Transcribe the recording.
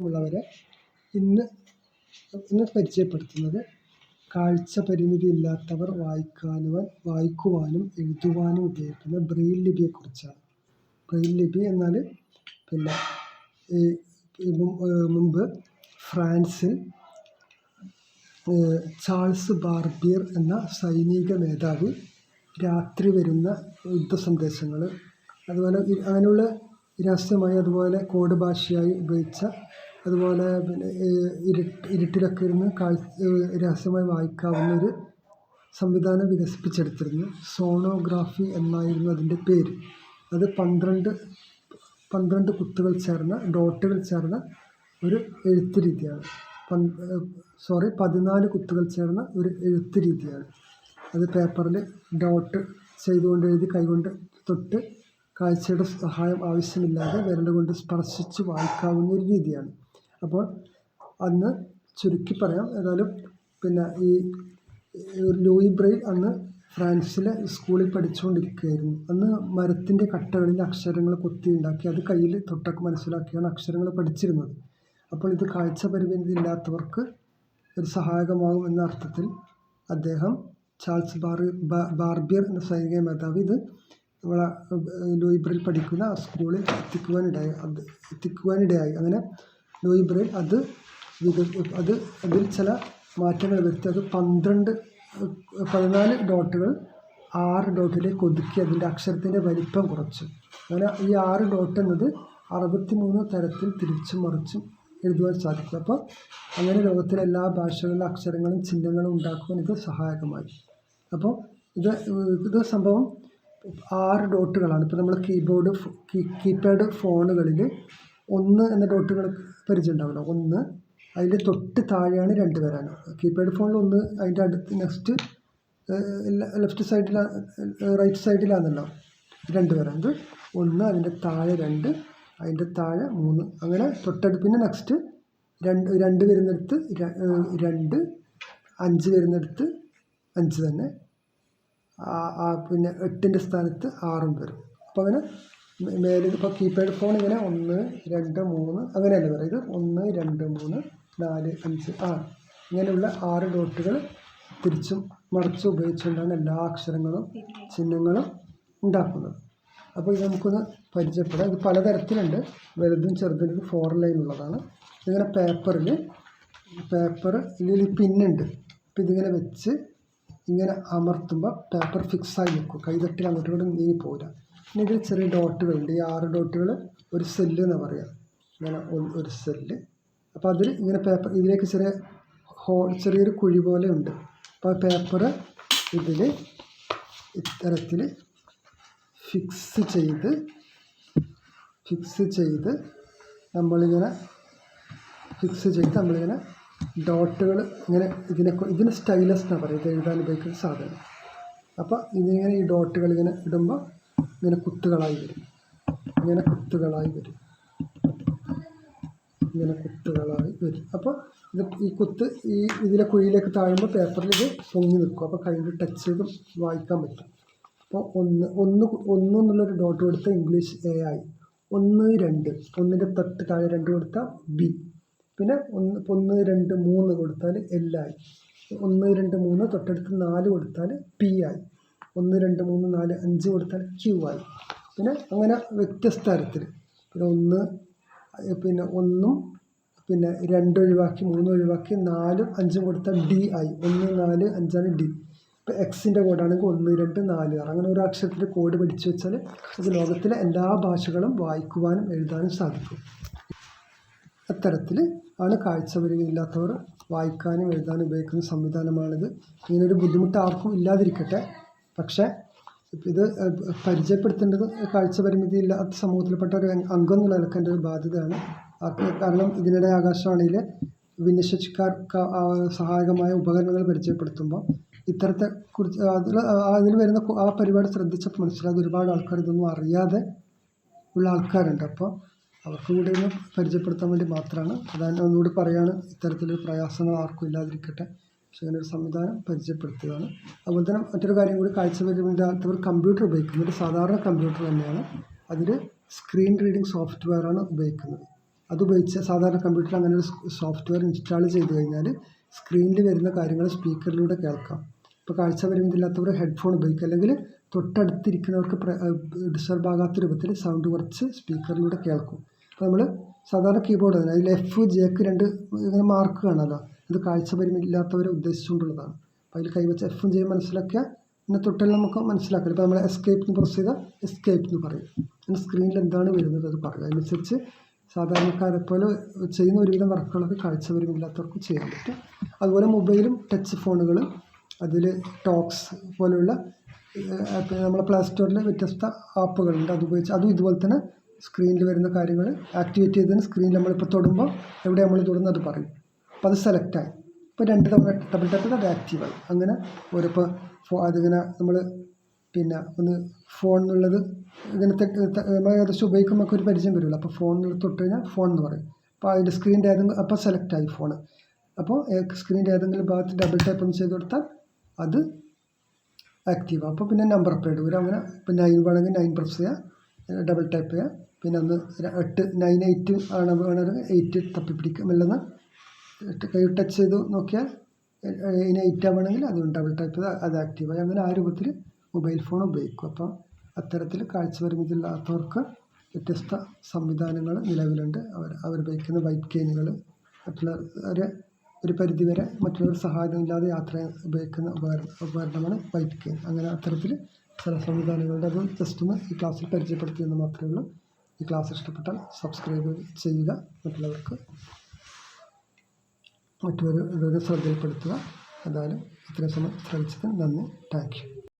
ഉള്ളവരെ ഇന്ന് പരിചയപ്പെടുത്തുന്നത് കാഴ്ച പരിമിതി ഇല്ലാത്തവർ വായിക്കുവാനും എഴുതുവാനും ഉപയോഗിക്കുന്ന ബ്രെയിൽ ലിപിയെക്കുറിച്ചാണ്. ബ്രെയിൽ ലിപി എന്നാൽ മുമ്പ് ഫ്രാൻസിൽ ചാൾസ് ബാർബിയർ എന്ന സൈനിക മേധാവി രാത്രി വരുന്ന യുദ്ധ സന്ദേശങ്ങൾ അതുപോലെ അങ്ങനെയുള്ള രഹസ്യമായി അതുപോലെ കോഡ് ഭാഷയായി ഉപയോഗിച്ച അതുപോലെ ഇരുട്ടിലൊക്കെ ഇരുന്ന് രഹസ്യമായി വായിക്കാവുന്ന ഒരു സംവിധാനം വികസിപ്പിച്ചെടുത്തിരുന്നു. സോണോഗ്രാഫി എന്നായിരുന്നു അതിൻ്റെ പേര്. അത് 12 കുത്തുകൾ ചേർന്ന ഡോട്ടുകൾ ചേർന്ന ഒരു എഴുത്ത് രീതിയാണ്. 14 കുത്തുകൾ ചേർന്ന ഒരു എഴുത്ത് രീതിയാണ്. അത് പേപ്പറിൽ ഡോട്ട് ചെയ്തുകൊണ്ട് എഴുതി കൈകൊണ്ട് തൊട്ട് കാഴ്ചയുടെ സഹായം ആവശ്യമില്ലാതെ വിരലുകൊണ്ട് സ്പർശിച്ച് വായിക്കാവുന്ന ഒരു രീതിയാണ്. അപ്പോൾ അന്ന് ചുരുക്കി പറയാം, ഏതായാലും ഈ ലൂയി ബ്രെയിൽ അന്ന് ഫ്രാൻസിലെ സ്കൂളിൽ പഠിച്ചുകൊണ്ടിരിക്കുകയായിരുന്നു. അന്ന് മരത്തിൻ്റെ കട്ടകളിൽ അക്ഷരങ്ങൾ കൊത്തിയുണ്ടാക്കി അത് കയ്യിൽ തൊട്ടൊക്കെ മനസ്സിലാക്കിയാണ് അക്ഷരങ്ങൾ പഠിച്ചിരുന്നത്. അപ്പോൾ ഇത് കാഴ്ച പരിമിതി ഇല്ലാത്തവർക്ക് ഒരു സഹായകമാകും എന്ന അർത്ഥത്തിൽ അദ്ദേഹം ചാൾസ് ബാർബിയർ എന്ന സൈനിക മേധാവി ഇത് നമ്മളെ ലൂയി ബ്രെയിൽ പഠിക്കുന്ന ആ സ്കൂളിൽ എത്തിക്കുവാനിടയായി. അങ്ങനെ ലൂയി ബ്രെയിൽ അതിൽ ചില മാറ്റങ്ങൾ വരുത്തി അത് 14 ഡോട്ടുകൾ 6 ഡോട്ടിലേക്ക് ഒതുക്കി അതിൻ്റെ അക്ഷരത്തിൻ്റെ വലിപ്പം കുറച്ചു. അങ്ങനെ ഈ 6 ഡോട്ട് എന്നത് 63 തരത്തിൽ തിരിച്ചും മറിച്ചും എഴുതുവാൻ സാധിക്കും. അപ്പോൾ അങ്ങനെ ലോകത്തിലെ എല്ലാ ഭാഷകളിലെ അക്ഷരങ്ങളും ചിഹ്നങ്ങളും ഉണ്ടാക്കുവാൻ ഇത് സഹായകമായി. അപ്പോൾ ഇത് സംഭവം 6 ഡോട്ടുകളാണ്. ഇപ്പോൾ നമ്മൾ കീപാഡ് ഫോണുകളിൽ 1 എന്ന ഡോട്ടുകൾ പരിചയം ഉണ്ടാവില്ല. 1 അതിൻ്റെ തൊട്ട് താഴെയാണ് 2 വരാന്. കീപാഡ് ഫോണിൽ 1 അതിൻ്റെ അടുത്ത് നെക്സ്റ്റ് ലെഫ്റ്റ് സൈഡിൽ റൈറ്റ് സൈഡിലാണല്ലോ 2 വരാൻ. ഇത് 1 അതിൻ്റെ താഴെ 2 അതിൻ്റെ താഴെ 3 അങ്ങനെ തൊട്ടടുത്ത്. പിന്നെ നെക്സ്റ്റ് 2 വരുന്നിടത്ത് 2, 5 വരുന്നിടത്ത് 5 തന്നെ, പിന്നെ 8ൻ്റെ സ്ഥാനത്ത് 6 വരും. അപ്പോൾ അങ്ങനെ മേലെ ഇപ്പോൾ കീപാഡ് ഫോൺ ഇങ്ങനെ 1, 2, 3 അങ്ങനെയല്ല വരാം. ഇത് 1, 2, 3, 4, 5, 6 ഇങ്ങനെയുള്ള 6 ഡോട്ടുകൾ തിരിച്ചും മറിച്ചും ഉപയോഗിച്ചുകൊണ്ടാണ് എല്ലാ അക്ഷരങ്ങളും ചിഹ്നങ്ങളും ഉണ്ടാക്കുന്നത്. അപ്പോൾ ഇത് നമുക്കൊന്ന് പരിചയപ്പെടാം. ഇത് പലതരത്തിലുണ്ട്, വലുതും ചെറുതും. ഇത് 4 ലൈൻ ഉള്ളതാണ്. ഇതിങ്ങനെ ഇതിൽ പിന്നുണ്ട്. അപ്പോൾ ഇതിങ്ങനെ വെച്ച് ഇങ്ങനെ അമർത്തുമ്പോൾ പേപ്പർ ഫിക്സായി നിൽക്കും, കൈതട്ടിൽ അങ്ങോട്ടും ഇങ്ങോട്ടും നീങ്ങി പോകില്ല. പിന്നെ ഇതിൽ ചെറിയ ഡോട്ടുകളുണ്ട്. ഈ 6 ഡോട്ടുകൾ ഒരു സെല്ല് എന്ന് പറയുക. ഇങ്ങനെ ഒരു സെല്ല്. അപ്പോൾ അതിൽ ഇങ്ങനെ പേപ്പർ ഇതിലേക്ക് ചെറിയൊരു കുഴി പോലെ ഉണ്ട്. അപ്പോൾ പേപ്പർ ഇതിൽ ഇത്തരത്തിൽ ഫിക്സ് ചെയ്ത് നമ്മളിങ്ങനെ ഡോട്ടുകൾ ഇങ്ങനെ ഇതിന് സ്റ്റൈലസ് എന്നാണ് പറയുക, ഇത് എഴുതാൻ ഉപയോഗിക്കുന്ന സാധനം. അപ്പോൾ ഇതിങ്ങനെ ഈ ഡോട്ടുകൾ ഇങ്ങനെ ഇടുമ്പോൾ ഇങ്ങനെ കുത്തുകളായി വരും. അപ്പോൾ ഈ കുത്ത് ഇതിലെ കുഴിയിലേക്ക് താഴുമ്പോൾ പേപ്പറിൽ ഇത് പൊങ്ങി നിൽക്കും. അപ്പോൾ കയ്യിൽ ടച്ച് ചെയ്ത് വായിക്കാൻ പറ്റും. അപ്പോൾ 1 എന്നുള്ളൊരു ഡോട്ട് കൊടുത്താൽ ഇംഗ്ലീഷ് A ആയി. 1, 2 1ൻ്റെ തൊട്ട് താഴെ 2 കൊടുത്താൽ B. പിന്നെ 1, 2, 3 കൊടുത്താൽ L ആയി. 1, 2, 3 തൊട്ടടുത്ത് 4 കൊടുത്താൽ P ആയി. 1, 2, 3, 4, 5 കൊടുത്താൽ Q ആയി. പിന്നെ അങ്ങനെ വ്യത്യസ്ത തരത്തിൽ പിന്നെ 1 പിന്നെ 2 ഒഴിവാക്കി 3 ഒഴിവാക്കി 4, 5 കൊടുത്താൽ D ആയി. 1, 4, 5 ആണ് D. ഇപ്പോൾ എക്സിൻ്റെ കോഡാണെങ്കിൽ 1, 2, 4, 6 അങ്ങനെ ഒരു അക്ഷരത്തിൻ്റെ കോഡ് പഠിച്ചു വെച്ചാൽ അത് ലോകത്തിലെ എല്ലാ ഭാഷകളും വായിക്കുവാനും എഴുതാനും സാധിക്കും. അത്തരത്തിൽ ആണ് കാഴ്ച പരിമിതി ഇല്ലാത്തവർ വായിക്കാനും എഴുതാനും ഉപയോഗിക്കുന്ന സംവിധാനമാണിത്. ഇങ്ങനൊരു ബുദ്ധിമുട്ട് ആർക്കും ഇല്ലാതിരിക്കട്ടെ. പക്ഷേ ഇത് പരിചയപ്പെടുത്തേണ്ടത് കാഴ്ച പരിമിതി ഇല്ലാത്ത സമൂഹത്തിൽപ്പെട്ട ഒരു അംഗം എന്നുള്ള നിലയ്ക്ക് എൻ്റെ ഒരു ബാധ്യതയാണ്. കാരണം ഇതിനിടെ ആകാശവാണിയിൽ ഭിന്നശേഷിക്കാർക്ക് സഹായകമായ ഉപകരണങ്ങൾ പരിചയപ്പെടുത്തുമ്പോൾ ഇത്തരത്തെക്കുറിച്ച് അതിൽ വരുന്ന ആ പരിപാടി ശ്രദ്ധിച്ചപ്പോൾ മനസ്സിലായത് ഒരുപാട് ആൾക്കാർ ഇതൊന്നും അറിയാതെ ഉള്ള ആൾക്കാരുണ്ട്. അപ്പോൾ അവർക്ക് കൂടി ഒന്ന് പരിചയപ്പെടുത്താൻ വേണ്ടി മാത്രമാണ്. അതാണ് ഒന്നുകൂടി പറയുകയാണ്, ഇത്തരത്തിലൊരു പ്രയാസങ്ങൾ ആർക്കും ഇല്ലാതിരിക്കട്ടെ. പക്ഷേ അങ്ങനെ ഒരു സംവിധാനം പരിചയപ്പെടുത്തുകയാണ്. അതുപോലെ തന്നെ മറ്റൊരു കാര്യം കൂടി, കാഴ്ച പരിമിതിയില്ലാത്തവർ കമ്പ്യൂട്ടർ ഉപയോഗിക്കുന്നത് സാധാരണ കമ്പ്യൂട്ടർ തന്നെയാണ്. അതിൽ സ്ക്രീൻ റീഡിംഗ് സോഫ്റ്റ്വെയറാണ് ഉപയോഗിക്കുന്നത്. അതുപയോഗിച്ച് സാധാരണ കമ്പ്യൂട്ടറിൽ അങ്ങനെ ഒരു സോഫ്റ്റ്വെയർ ഇൻസ്റ്റാൾ ചെയ്ത് കഴിഞ്ഞാൽ സ്ക്രീനിൽ വരുന്ന കാര്യങ്ങൾ സ്പീക്കറിലൂടെ കേൾക്കാം. ഇപ്പോൾ കാഴ്ച പരിമിതിയില്ലാത്തവർ ഹെഡ്ഫോൺ ഉപയോഗിക്കുക, അല്ലെങ്കിൽ തൊട്ടടുത്തിരിക്കുന്നവർക്ക് ഡിസ്റ്റർബ് ആകാത്ത രൂപത്തിൽ സൗണ്ട് കുറച്ച് സ്പീക്കറിലൂടെ കേൾക്കും. അപ്പോൾ നമ്മൾ സാധാരണ കീബോർഡ് തന്നെ അതിൽ F-J-ക്ക് 2 ഇങ്ങനെ മാർക്ക് കാണാമല്ലോ, ഇത് കാഴ്ച പരിമിതിയില്ലാത്തവരെ ഉദ്ദേശിച്ചുകൊണ്ടുള്ളതാണ്. അപ്പോൾ അതിൽ കൈവച്ച് F-ഉം J-യും മനസ്സിലാക്കിയാൽ പിന്നെ തൊട്ടിൽ നമുക്ക് മനസ്സിലാക്കില്ല. ഇപ്പോൾ നമ്മൾ എസ്കേപ്പ് എന്ന് പ്രസ് ചെയ്താൽ എസ്കേപ്പ് എന്ന് പറയും. പിന്നെ സ്ക്രീനിൽ എന്താണ് വരുന്നത് അത് പറയും. അതിനനുസരിച്ച് സാധാരണക്കാരെ പോലെ ചെയ്യുന്ന ഒരുവിധം വർക്കുകളൊക്കെ കാഴ്ച പരിമിതിയില്ലാത്തവർക്ക് ചെയ്യാൻ പറ്റും. അതുപോലെ മൊബൈലും ടച്ച് ഫോണുകൾ, അതിൽ ടോക്സ് പോലെയുള്ള നമ്മളെ പ്ലേ സ്റ്റോറിൽ വ്യത്യസ്ത ആപ്പുകളുണ്ട്. അതുപയോഗിച്ച് അതും ഇതുപോലെ തന്നെ സ്ക്രീനിൽ വരുന്ന കാര്യങ്ങൾ ആക്ടിവേറ്റ് ചെയ്തതിന് സ്ക്രീനിൽ നമ്മളിപ്പോൾ തൊടുമ്പോൾ എവിടെ നമ്മൾ തൊടുന്നത് അത് പറയും. അപ്പോൾ അത് സെലക്റ്റായി. ഇപ്പോൾ 2 തവണ ഡബിൾ ടാപ്പ് ചെയ്താൽ അത് ആക്റ്റീവായി. അങ്ങനെ ഓരോപ്പോൾ അതിങ്ങനെ നമ്മൾ പിന്നെ ഒന്ന് ഫോൺ എന്നുള്ളത് ഇങ്ങനത്തെ നമ്മൾ ഏകദേശം ഉപയോഗിക്കുമ്പോൾ ഒരു പരിചയം വരുമല്ലോ. അപ്പോൾ ഫോണിൽ തൊട്ട് കഴിഞ്ഞാൽ ഫോൺ എന്ന് പറയും. അപ്പോൾ അതിൻ്റെ സ്ക്രീനിൻ്റെ ഏതെങ്കിലും അപ്പോൾ സെലക്റ്റായി ഫോൺ. അപ്പോൾ സ്ക്രീനിൻ്റെ ഏതെങ്കിലും ഭാഗത്ത് ഡബിൾ ടാപ്പ് ഒന്ന് ചെയ്ത് കൊടുത്താൽ അത് ആക്റ്റീവ്. അപ്പോൾ പിന്നെ നമ്പർ പ്ലേറ്റ് വരും. അങ്ങനെ ഇപ്പോൾ 9 വേണമെങ്കിൽ 9 പ്രസ് ചെയ്യുക, ഡബിൾ ടാപ്പ് ചെയ്യുക. പിന്നെ ഒന്ന് 8 9 8 ആണ് വേണമെങ്കിൽ 8 തപ്പി പിടിക്കുക. മെല്ലുന്ന കൈ ടച്ച് ചെയ്ത് നോക്കിയാൽ 8 ആവണമെങ്കിൽ അത് ഡബിൾ ടാപ്പ് ചെയ്താൽ അത് ആക്റ്റീവായി. അങ്ങനെ ആ രൂപത്തിൽ മൊബൈൽ ഫോൺ ഉപയോഗിക്കും. അപ്പോൾ അത്തരത്തിൽ കാഴ്ച പരിമിതിയില്ലാത്തവർക്ക് വ്യത്യസ്ത സംവിധാനങ്ങൾ നിലവിലുണ്ട്. അവരുപയോഗിക്കുന്ന വൈറ്റ് കെയിനുകൾ, മറ്റുള്ളവരെ ഒരു പരിധിവരെ മറ്റുള്ളവർ സഹായമില്ലാതെ യാത്ര ഉപയോഗിക്കുന്ന ഉപകരണമാണ് വൈറ്റ് കെയിൻ. അങ്ങനെ അത്തരത്തിൽ ചില സംവിധാനങ്ങളുടെ അത് ജസ്റ്റ് ഒന്ന് ഈ ക്ലാസ്സിൽ പരിചയപ്പെടുത്തിയെന്ന് മാത്രമേ ഉള്ളൂ. ഈ ക്ലാസ് ഇഷ്ടപ്പെട്ടാൽ സബ്സ്ക്രൈബ് ചെയ്യുക, മറ്റുള്ളവർക്ക് ശ്രദ്ധയിൽപ്പെടുത്തുക. എന്തായാലും ഇത്രയും സമയം ശ്രമിച്ചതിന് നന്ദി. Thank you.